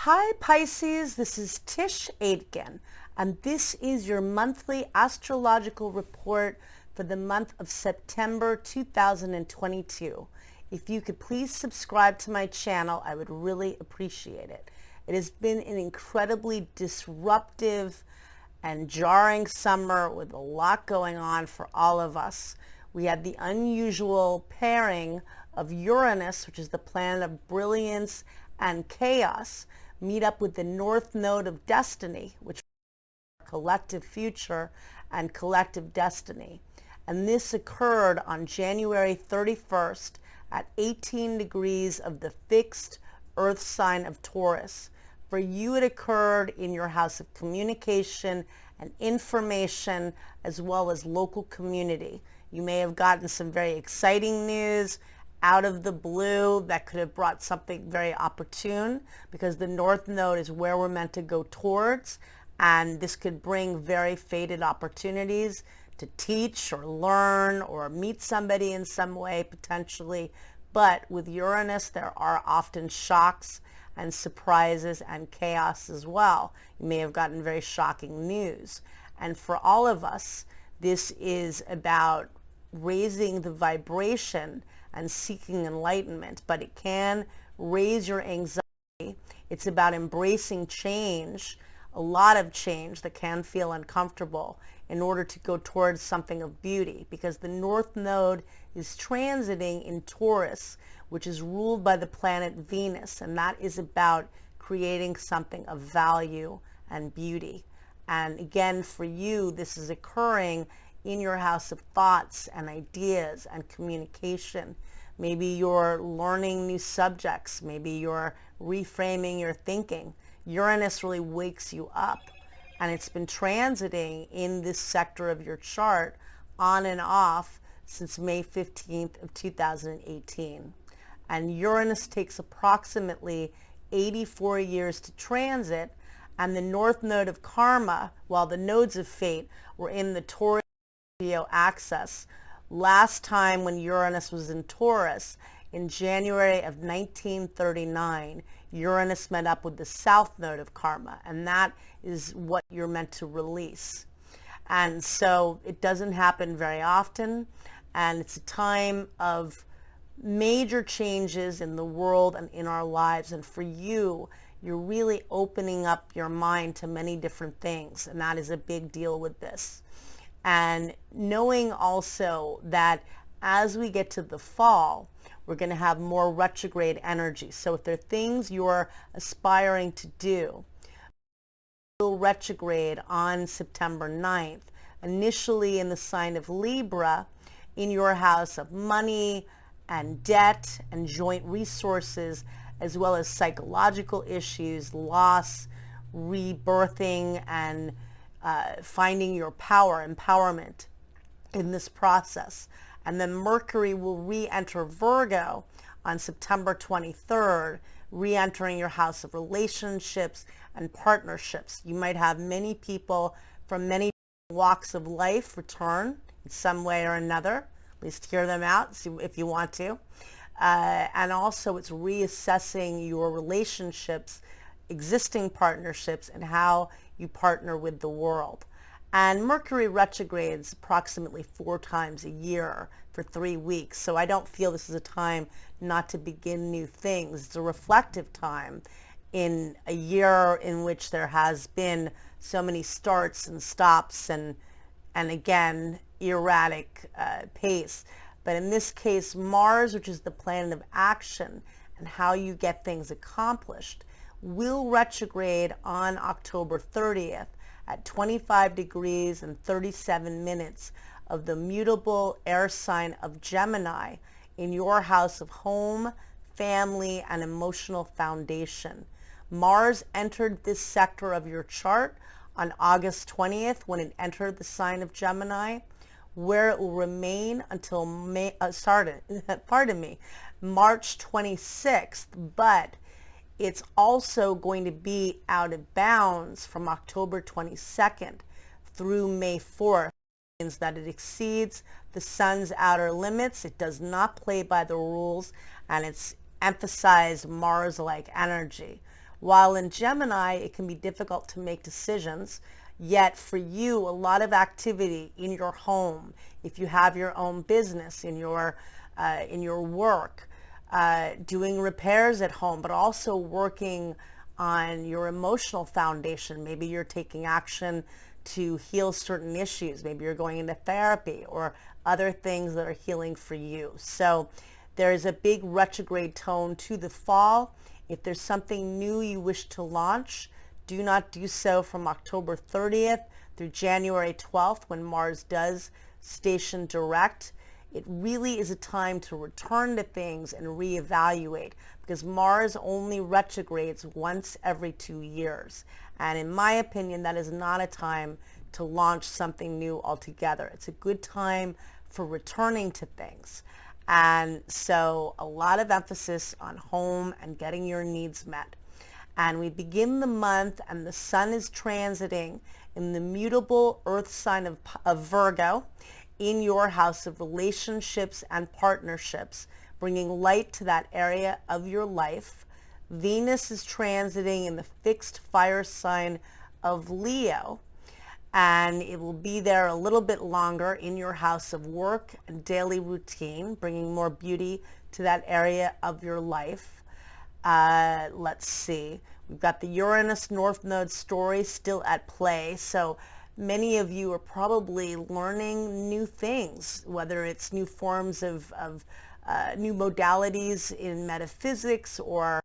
Hi Pisces, this is Tisch Aitken, and this is your monthly astrological report for the month of September 2022. If you could please subscribe to my channel, I would really appreciate it. It has been an incredibly disruptive and jarring summer with a lot going on for all of us. We had the unusual pairing of Uranus, which is the planet of brilliance and chaos, meet up with the North Node of Destiny, which is our collective future and collective destiny. And this occurred on January 31st at 18 degrees of the fixed Earth sign of Taurus. For you, it occurred in your house of communication and information, as well as local community. You may have gotten some very exciting news out of the blue that could have brought something very opportune, because the North Node is where we're meant to go towards, and this could bring very fated opportunities to teach or learn or meet somebody in some way potentially. But with Uranus, there are often shocks and surprises and chaos as well. You may have gotten very shocking news. And for all of us, this is about raising the vibration and seeking enlightenment, but it can raise your anxiety. It's about embracing change, a lot of change that can feel uncomfortable, in order to go towards something of beauty, because the North Node is transiting in Taurus, which is ruled by the planet Venus, and that is about creating something of value and beauty. And again, for you, this is occurring in your house of thoughts and ideas and communication. Maybe you're learning new subjects. Maybe you're reframing your thinking. Uranus really wakes you up, and it's been transiting in this sector of your chart on and off since May 15th of 2018. And Uranus takes approximately 84 years to transit, and the North Node of Karma, while the nodes of fate were in the Taurus axis. Last time when Uranus was in Taurus, in January of 1939, Uranus met up with the South Node of Karma, and that is what you're meant to release. And so it doesn't happen very often, and it's a time of major changes in the world and in our lives. And for you, you're really opening up your mind to many different things, and that is a big deal with this. And knowing also that as we get to the fall, we're going to have more retrograde energy. So if there are things you're aspiring to do, will retrograde on September 9th, initially in the sign of Libra, in your house of money and debt and joint resources, as well as psychological issues, loss, rebirthing, and finding your power, empowerment in this process. And then Mercury will re-enter Virgo on September 23rd, re-entering your house of relationships and partnerships. You might have many people from many walks of life return in some way or another. At least hear them out, see if you want to. And also it's reassessing your relationships, existing partnerships, and how you partner with the world. And Mercury retrogrades approximately 4 times a year for 3 weeks. So I don't feel this is a time not to begin new things. It's a reflective time in a year in which there has been so many starts and stops and again, erratic pace. But in this case, Mars, which is the planet of action and how you get things accomplished, will retrograde on October 30th at 25 degrees and 37 minutes of the mutable air sign of Gemini in your house of home, family, and emotional foundation. Mars entered this sector of your chart on August 20th when it entered the sign of Gemini, where it will remain until March 26th, but it's also going to be out of bounds from October 22nd through May 4th. It means that it exceeds the sun's outer limits. It does not play by the rules, and it's emphasized Mars-like energy. While in Gemini, it can be difficult to make decisions. Yet for you, a lot of activity in your home, if you have your own business, in your work, doing repairs at home, but also working on your emotional foundation. Maybe you're taking action to heal certain issues. Maybe you're going into therapy or other things that are healing for you. So there is a big retrograde tone to the fall. If there's something new you wish to launch, do not do so from October 30th through January 12th when Mars does station direct. It really is a time to return to things and reevaluate, because Mars only retrogrades once every 2 years. And in my opinion, that is not a time to launch something new altogether. It's a good time for returning to things. And so a lot of emphasis on home and getting your needs met. And we begin the month and the sun is transiting in the mutable earth sign of Virgo in your house of relationships and partnerships, bringing light to that area of your life. Venus is transiting in the fixed fire sign of Leo, and it will be there a little bit longer in your house of work and daily routine, bringing more beauty to that area of your life. Let's see. We've got the Uranus North Node story still at play. So many of you are probably learning new things, whether it's new forms of new modalities in metaphysics or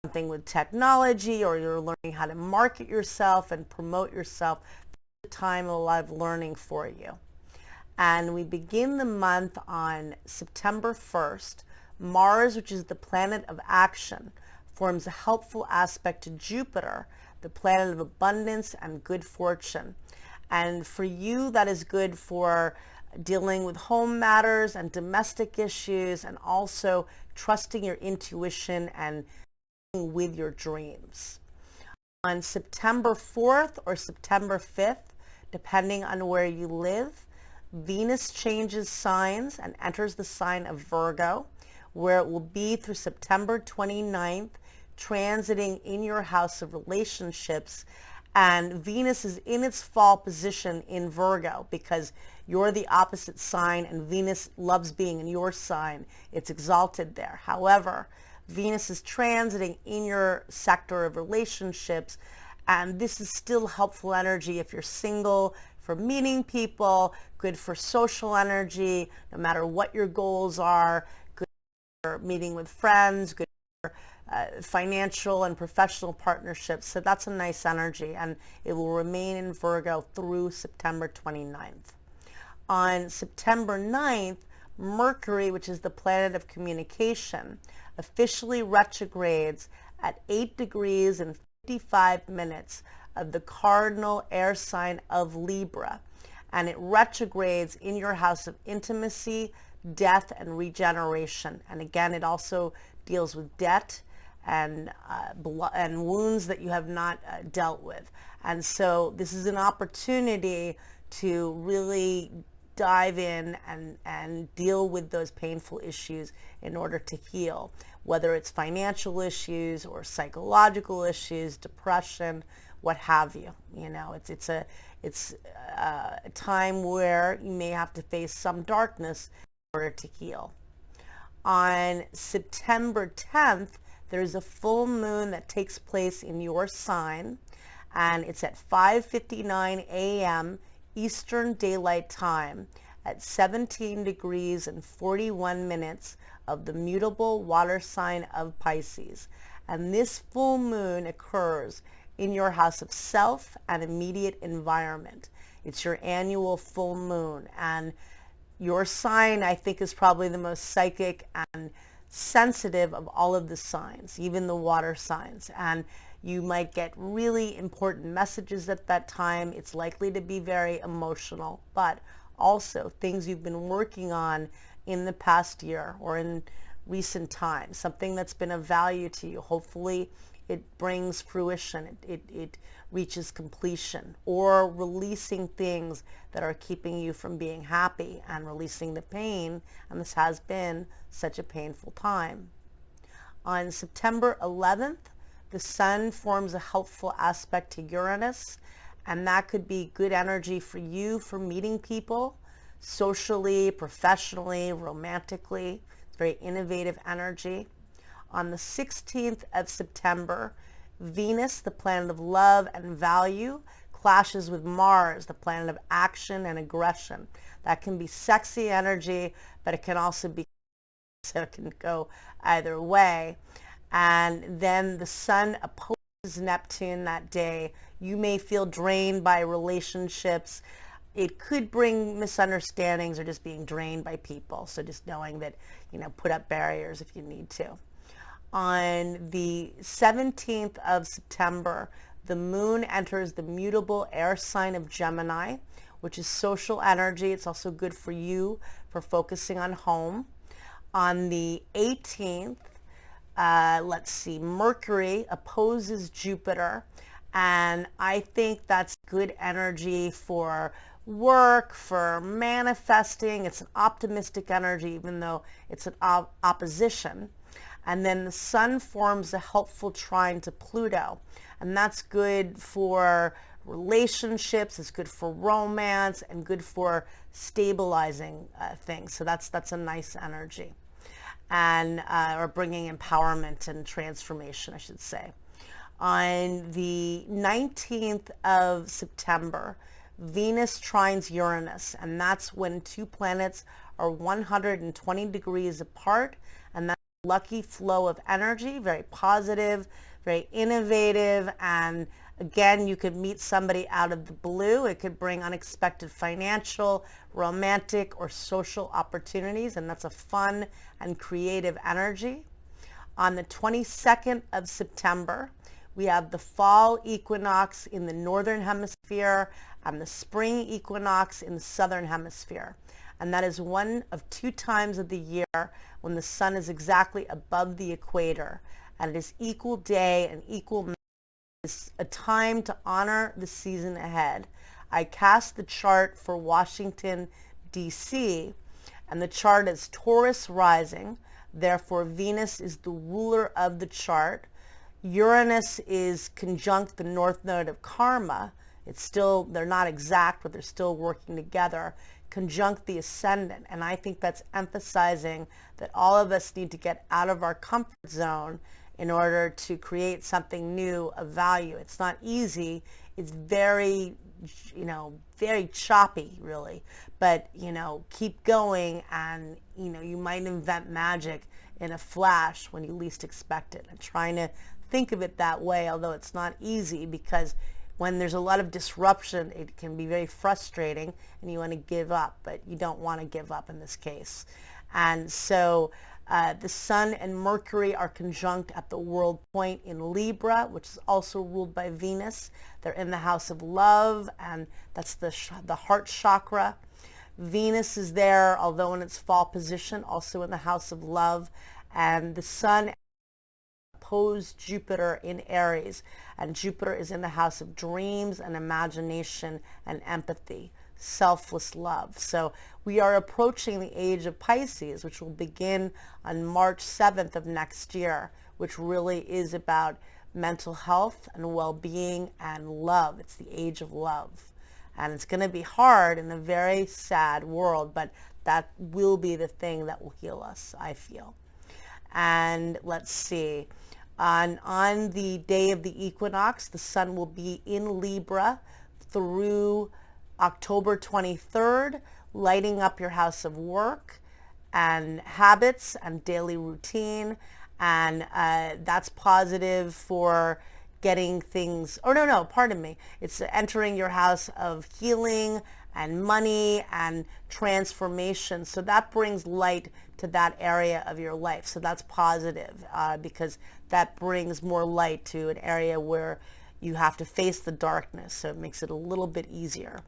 something with technology, or you're learning how to market yourself and promote yourself. It's a time of a lot of learning for you. And we begin the month on September 1st. Mars, which is the planet of action, forms a helpful aspect to Jupiter, the planet of abundance and good fortune. And for you, that is good for dealing with home matters and domestic issues, and also trusting your intuition and with your dreams. On September 4th or September 5th, depending on where you live, Venus changes signs and enters the sign of Virgo, where it will be through September 29th, transiting in your house of relationships. And Venus is in its fall position in Virgo because you're the opposite sign, and Venus loves being in your sign. It's exalted there. However, Venus is transiting in your sector of relationships, and this is still helpful energy if you're single, for meeting people, good for social energy, no matter what your goals are, good for meeting with friends, good for financial and professional partnerships. So that's a nice energy, and it will remain in Virgo through September 29th. On September 9th, Mercury, which is the planet of communication, officially retrogrades at 8 degrees and 55 minutes of the cardinal air sign of Libra, and it retrogrades in your house of intimacy, death, and regeneration. And again, it also deals with debt and wounds that you have not dealt with. And so this is an opportunity to really dive in and deal with those painful issues in order to heal, whether it's financial issues or psychological issues, depression, what have you. You know, it's a time where you may have to face some darkness in order to heal. On September 10th, there's a full moon that takes place in your sign, and it's at 5:59 a.m. Eastern Daylight Time at 17 degrees and 41 minutes of the mutable water sign of Pisces. And this full moon occurs in your house of self and immediate environment. It's your annual full moon, and your sign, I think, is probably the most psychic and sensitive of all of the signs, even the water signs. And you might get really important messages at that time. It's likely to be very emotional, but also things you've been working on in the past year or in recent times, something that's been of value to you. Hopefully it brings fruition, it reaches completion, or releasing things that are keeping you from being happy and releasing the pain. And this has been such a painful time. On September 11th, the sun forms a helpful aspect to Uranus, and that could be good energy for you for meeting people socially, professionally, romantically. It's very innovative energy. On the 16th of September, Venus, the planet of love and value, clashes with Mars, the planet of action and aggression. That can be sexy energy, but it can also be, so it can go either way. And then the sun opposes Neptune that day. You may feel drained by relationships. It could bring misunderstandings or just being drained by people. So just knowing that, put up barriers if you need to. On the 17th of September, the moon enters the mutable air sign of Gemini, which is social energy. It's also good for you for focusing on home. On the 18th, Mercury opposes Jupiter, and I think that's good energy for work, for manifesting. It's an optimistic energy, even though it's an opposition. And then the sun forms a helpful trine to Pluto, and that's good for relationships, it's good for romance, and good for stabilizing things. So that's a nice energy, and or bringing empowerment and transformation, I should say. On the 19th of September, Venus trines Uranus, and that's when two planets are 120 degrees apart, and that's a lucky flow of energy, very positive, very innovative, and again, you could meet somebody out of the blue. It could bring unexpected financial, romantic, or social opportunities, and that's a fun and creative energy. On the 22nd of September, we have the fall equinox in the northern hemisphere and the spring equinox in the southern hemisphere. And that is one of two times of the year when the sun is exactly above the equator. And it is equal day and equal night. It's a time to honor the season ahead. I cast the chart for Washington, D.C., and the chart is Taurus rising. Therefore, Venus is the ruler of the chart. Uranus is conjunct the north node of karma. It's still, they're not exact, but they're still working together. Conjunct the ascendant. And I think that's emphasizing that all of us need to get out of our comfort zone in order to create something new of value. It's not easy. It's very, very choppy, really. But, keep going, and, you might invent magic in a flash when you least expect it. And trying to think of it that way, although it's not easy, because when there's a lot of disruption, it can be very frustrating and you want to give up, but you don't want to give up in this case. And so the sun and Mercury are conjunct at the world point in Libra, which is also ruled by Venus. They're in the house of love, and that's the heart chakra. Venus is there, although in its fall position, also in the house of love. And the sun opposed Jupiter in Aries, and Jupiter is in the house of dreams and imagination and empathy, selfless love. So we are approaching the age of Pisces, which will begin on March 7th of next year, which really is about mental health and well-being and love. It's the age of love. And it's going to be hard in a very sad world, but that will be the thing that will heal us, I feel. And let's see. On the day of the equinox, the sun will be in Libra through October 23rd, lighting up your house of work and habits and daily routine. And that's positive for getting things, it's entering your house of healing and money and transformation. So that brings light to that area of your life. So that's positive because that brings more light to an area where you have to face the darkness. So it makes it a little bit easier.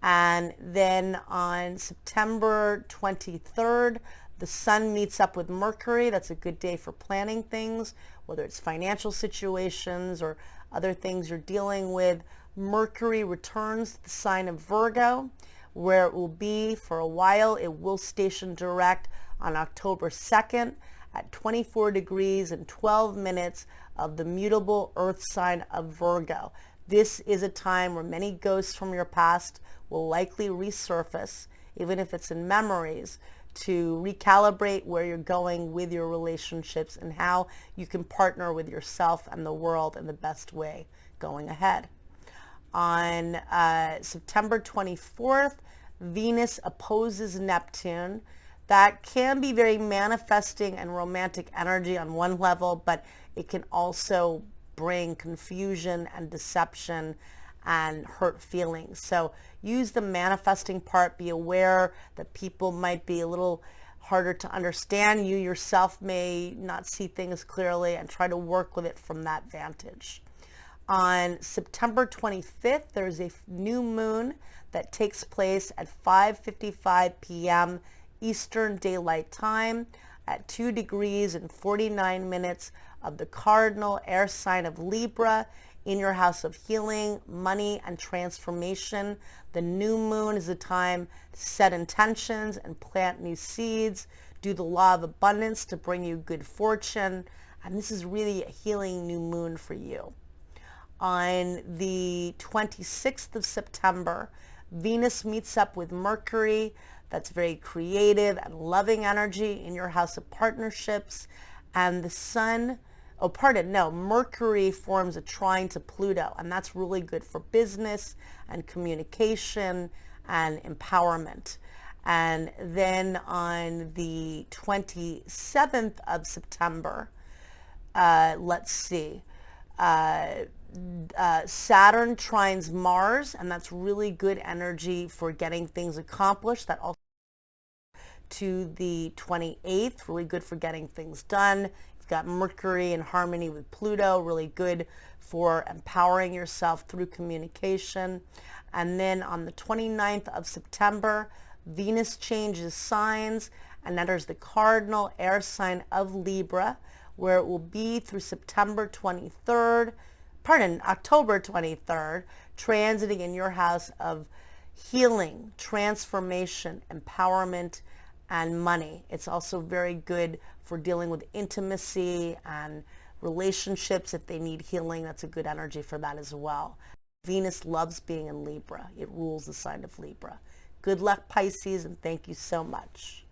And then on September 23rd, the sun meets up with Mercury. That's a good day for planning things, whether it's financial situations or other things you're dealing with. Mercury returns to the sign of Virgo, where it will be for a while. It will station direct on October 2nd, at 24 degrees and 12 minutes of the mutable earth sign of Virgo. This is a time where many ghosts from your past will likely resurface, even if it's in memories, to recalibrate where you're going with your relationships and how you can partner with yourself and the world in the best way going ahead. On September 24th, Venus opposes Neptune. That can be very manifesting and romantic energy on one level, but it can also bring confusion and deception and hurt feelings. So use the manifesting part. Be aware that people might be a little harder to understand. You yourself may not see things clearly, and try to work with it from that vantage. On September 25th, there's a new moon that takes place at 5:55 p.m. Eastern Daylight Time at 2 degrees and 49 minutes of the cardinal air sign of Libra in your house of healing, money, and transformation. The new moon is a time to set intentions and plant new seeds. Do the law of abundance to bring you good fortune. And this is really a healing new moon for you. On the 26th of September, Venus meets up with Mercury. That's very creative and loving energy in your house of partnerships. And the sun, Mercury forms a trine to Pluto, and that's really good for business and communication and empowerment. And then on the 27th of September, Saturn trines Mars, and that's really good energy for getting things accomplished. That also to the 28th, really good for getting things done. You've got Mercury in harmony with Pluto, really good for empowering yourself through communication. And then on the 29th of September, Venus changes signs and enters the cardinal air sign of Libra, where it will be through October 23rd, transiting in your house of healing, transformation, empowerment, and money. It's also very good for dealing with intimacy and relationships. If they need healing, that's a good energy for that as well. Venus loves being in Libra. It rules the sign of Libra. Good luck, Pisces, and thank you so much.